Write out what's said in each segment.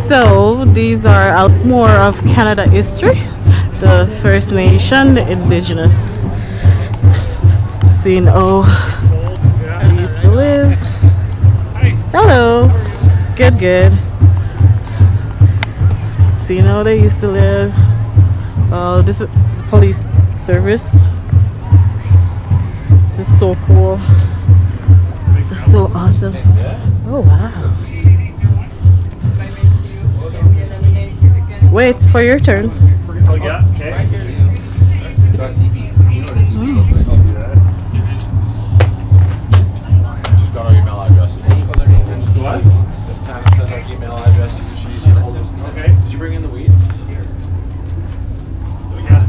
So these are out more of Canada history, the First Nation, the Indigenous, seeing how they used to live. Hello, good. Seeing how they used to live. Oh, this is the police service. This is so cool. This is so awesome. Oh wow. Wait for your turn. Oh yeah, okay. Just got our email addresses. What? Sometimes it says our email addresses if she's using it. Okay. Did you bring in the weed? Oh yeah.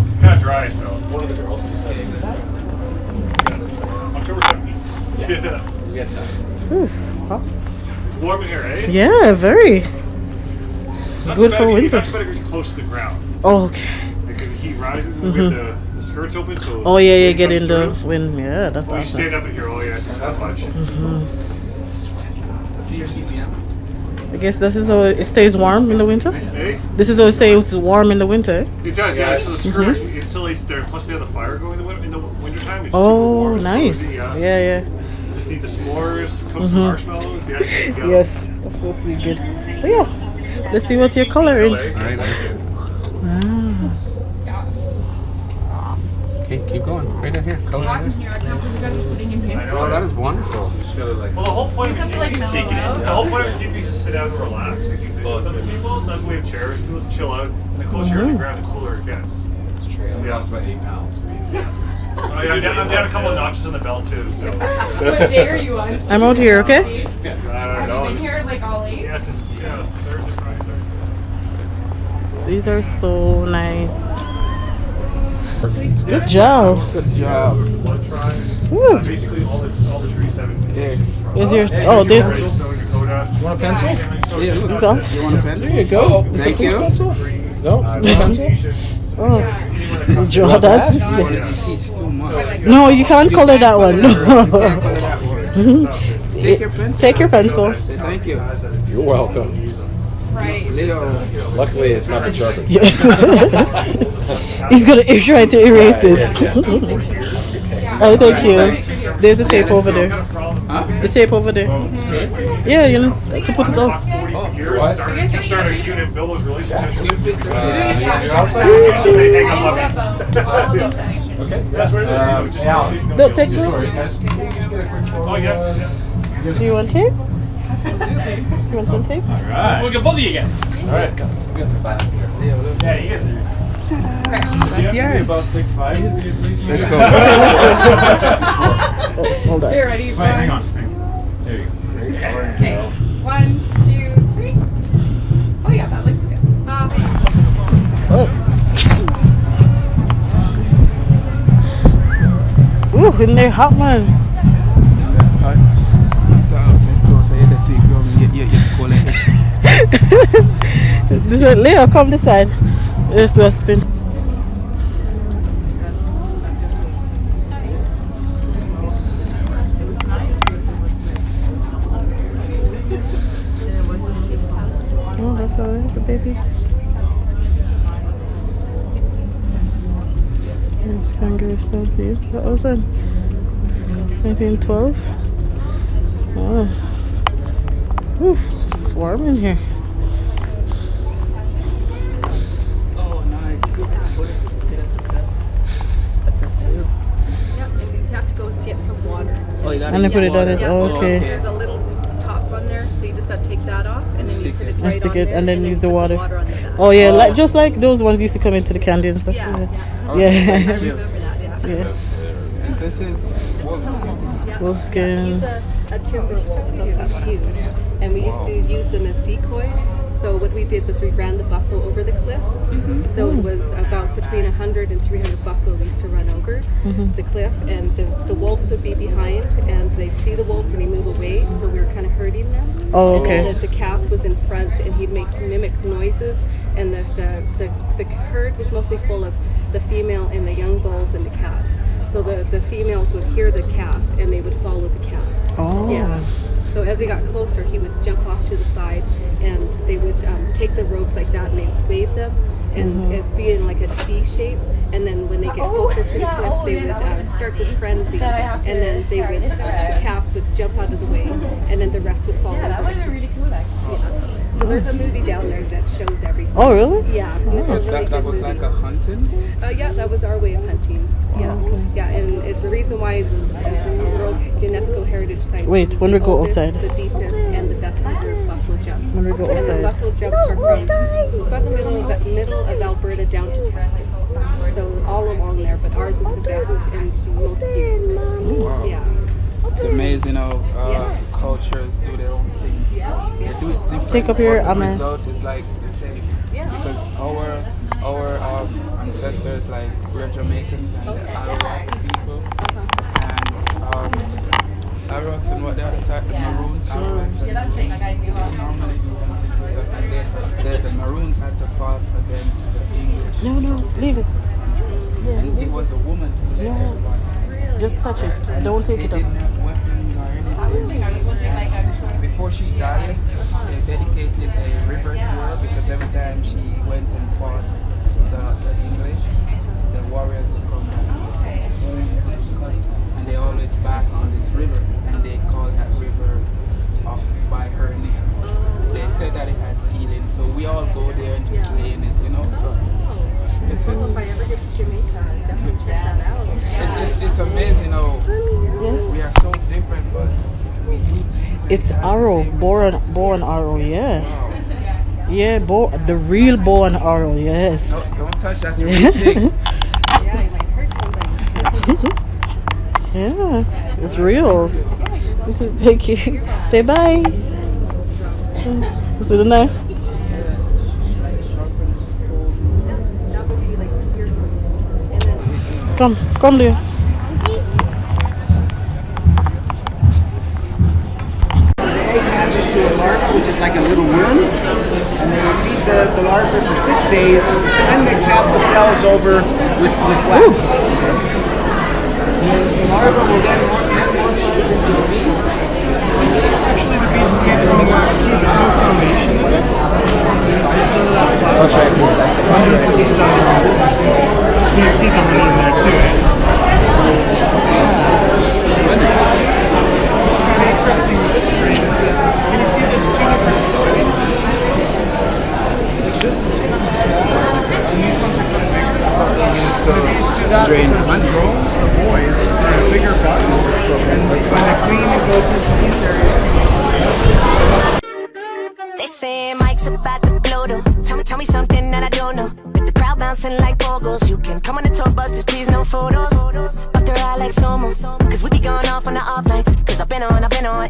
It's kind of dry, so. One of the girls just said October 17th. Yeah. We got time. Ooh, it's hot. It's warm in here, eh? Yeah, very. It's not Good too for bad. winter. It's not too bad if you're close to the ground. Oh, okay. Because the heat rises when we get the skirts open, so. Oh yeah, you get in the wind. Yeah, that's Oh, you awesome. stand up in here. Oh yeah, it's just that much. I guess this is how it stays warm in the winter. Hey? This is how it stays warm in the winter. It does, yeah. So the skirt insulates there. Plus, they have the fire going in the wintertime. It's super Oh, warm. It's nice. cozy, Yeah. Just need the s'mores, cook some marshmallows. Yeah, there you go. Yes, that's supposed to be good. But yeah, let's see what your color is. Okay, keep going. Right in here. Color right in here. I can't believe you guys are sitting in here. I know. Oh, that is wonderful. You just gotta like. Well, the whole point of You just have to, is like, take it mellow in. out. The whole point of TV is just sit down and relax. Like you visit with other people, so that's why we have chairs. People just chill out. And the closer you're to the ground, the cooler it gets. It's true. We lost about 8 pounds. I'm down a couple of notches on the belt too. So. What day are you on? I'm out here, okay? I don't know. Have you been here like all 8? Yeah, since Thursday, Friday. These are so nice. Good job. Good job. One try. Woo. Basically, all the trees have it. Is your this? You want a pencil? This all? You want a pencil? There you go. Thank you. No pencil? Oh, you draw that? Too much. No, you can't color that one. You can't color that one. Take your pencil. Take your pencil. Say thank you. You're welcome. Right. Little. Luckily, it's not a sharpened. Yes. He's gonna try to erase it. Oh, thank you. There's a tape over there. The tape over there. Yeah, you know, to put it on. Start a unit, build those relationships. That's where it is. Don't take those. Oh, yeah. Do you want tape? Absolutely. Do you want some tape? Alright. We'll get both of you guys. Alright. Yeah, you guys are. That's yours. About 6'5". Let's go. Oh, hold on. You're ready. Hang on. There you go. Okay. 1, 2, 3. Oh yeah, that looks good. Ooh, in there, hot man. This is Leo, come this side. Let's do a spin. Oh, that's alright, the baby. It's Calgary Stampede. What was it? 1912? Oh. Oof, it's warm in here. Oh, nice. Good. That's it. Yep, and you have to go get some water. Oh, you gotta And then put it on it. Yeah, Oh, okay. There's a little top on there, so you just got to take that off, and then you put it And right stick on it, there, and then use the put water. on the back. Oh yeah, like just like those ones used to come into the candy and stuff. Yeah, Yeah. yeah. Yeah. I remember that, yeah. Yeah. And this is Wolf skin. He's a timber, so he's huge. And we used to use them as decoys. So what we did was we ran the buffalo over the cliff. So it was about between 100 and 300 buffalo we used to run over the cliff. And the wolves would be behind, and they'd see the wolves and they'd move away. So we were kind of herding them. Oh, And okay. then the calf was in front, and he'd mimic noises. And the herd was mostly full of the female and the young bulls and the calves. So the females would hear the calf and they would follow the calf. Oh. Yeah. So as they got closer, he would jump off to the side, and they would take the ropes like that, and they would wave them, and it'd be in like a D shape. And then when they get closer to the cliff, they would start this frenzy, and then they would the calf would jump out of the way, and then the rest would fall over. That would be really cool, actually. Yeah. So there's a movie down there that shows everything. Oh, really? Yeah, it's a really That good was movie. like a hunting? Yeah, that was our way of hunting. Yeah, yeah, and the reason why it was a World UNESCO Heritage Site. Wait, when we go oldest, outside. the deepest, and the best preserved buffalo jump. When we go And the outside. buffalo jumps are from about the middle of Alberta down to Texas. So all along there, but ours was the best and most used. Wow. Yeah. It's amazing how cultures do their own thing. Yes. They do it different. Take up your but the amen. result is like the same. Yeah. Because our ancestors, like we're Jamaicans and the Arawaks people, and Arawaks and what the other type, the Maroons, Arawaks, and they normally do hunting and stuff, and the Maroons had to fight against the English. No, leave it. And it was a woman who led everybody. Just touch it. Don't take They it didn't up. have weapons or anything. Before she died, they dedicated a river to her because every time she went and fought the English, the warriors would come and wounds and cuts, and they always bathed in this river, and they called that river off by her name. They said that it has healing, so we all go there and just lay in it, you know. So it's If I ever get to Jamaica, definitely check that out. it's amazing how we are so different, but we do things. and It's it has the arrow, same bow and arrow, yeah. Wow. Yeah, the real bow and arrow, yes. Don't touch that real thing. Yeah, it might hurt somebody. Yeah, it's real. Thank you. Say bye. See the knife? That would be like spirit. And then Come, Leo. Egg hatches to a larva, which is like a little worm, and they will feed the larva for 6 days, and they cap the cells over with wax. The larva will then metamorphose into a bee. Actually, the bees have made the wax too. There's no foundation in it. Just done that plastic. Onions are just done wrong. So you see them in there too. What's kind of interesting with this frame is that when you see there's two different sizes. Like this is kind of smaller, and these ones are kind of bigger. The bees do that because the drones, the boys, are a bigger butt, and when they clean, it goes into these areas. They say Mike's about to blow though. Tell me something that I don't know. With the crowd bouncing like bogles, you can come on the tour bus, just please no photos. But they're all like Somo, cause we be going off on the off nights. Cause I've been on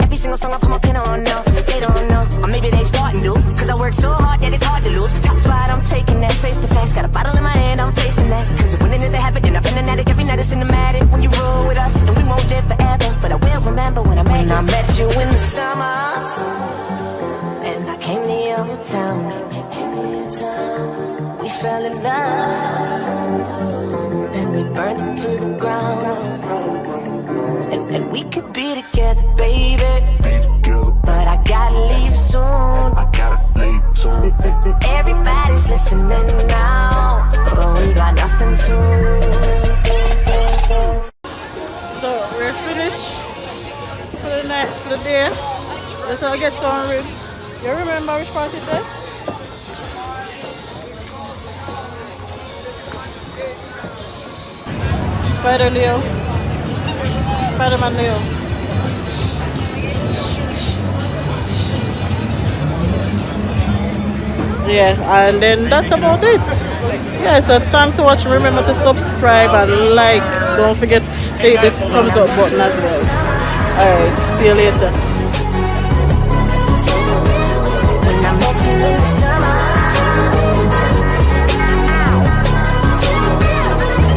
every single song I put my pin on now. They don't know, or maybe they starting to. Cause I work so hard that it's hard to lose. Top spot, I'm taking that face to face. Got a bottle in my hand, I'm facing that. Cause if winning is a habit, then I've been an addict every night, it's cinematic. When you roll with us, and we won't live forever. But I will remember when I met you in the summer. And I came to your town. We fell in love, and we burned it to the ground. And we could be together, baby. But I gotta leave soon. Everybody's listening now, but we got nothing to lose. So we're finished for the night, for the day. Let's all get some ribs. You remember which part it is? Spider Leo. Spider-Man Leo. Yeah, and then that's about it. Yeah, so thanks for watching. Remember to subscribe and like. Don't forget to hit the thumbs up button as well. Alright, see you later. When I met you in the summer,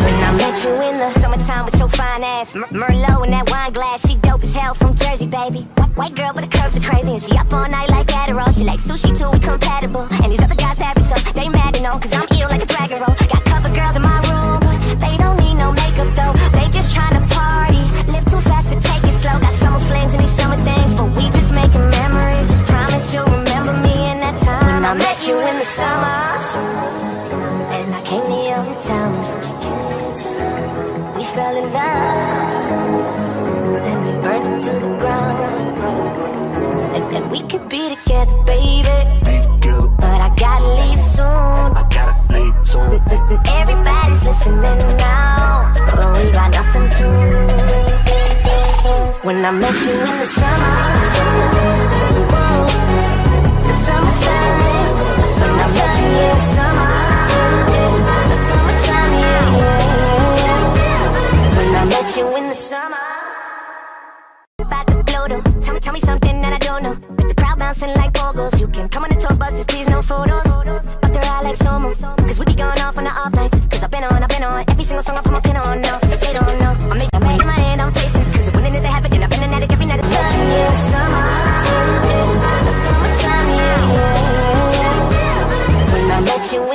when I met you in the summertime with your fine ass, Merlot in that wine glass, she dope as hell from Jersey, baby. White girl, but the curves are crazy, and she up all night like Adderall. She like sushi too, we compatible. And these other guys happy, so they mad to know, cause I'm ill like a dragon roll. Got cover girls in my room, but they don't need no makeup though. They just tryna party, live too fast to take it slow. Got summer flings and these summer things, but we just downtown. We fell in love, and we burned it to the ground. And we could be together, baby. But I gotta leave soon. Everybody's listening now. Oh, we got nothing to lose. When I met you in the summer, whoa, the summertime. When I met you in the summer, the summertime, yeah. When I met you in the summer. About to blow though. Tell me something that I don't know. With the crowd bouncing like pogos. You can come on the tour bus, just please no photos. But they're all like Somos, cause we be going off on the off nights. Cause I've been on every single song I put my pin on now. They don't know, I'm making my hand, I'm facing. Cause if winning is a habit, then I've been an addict every night. It's such a year, summer, the summertime, yeah. When I met you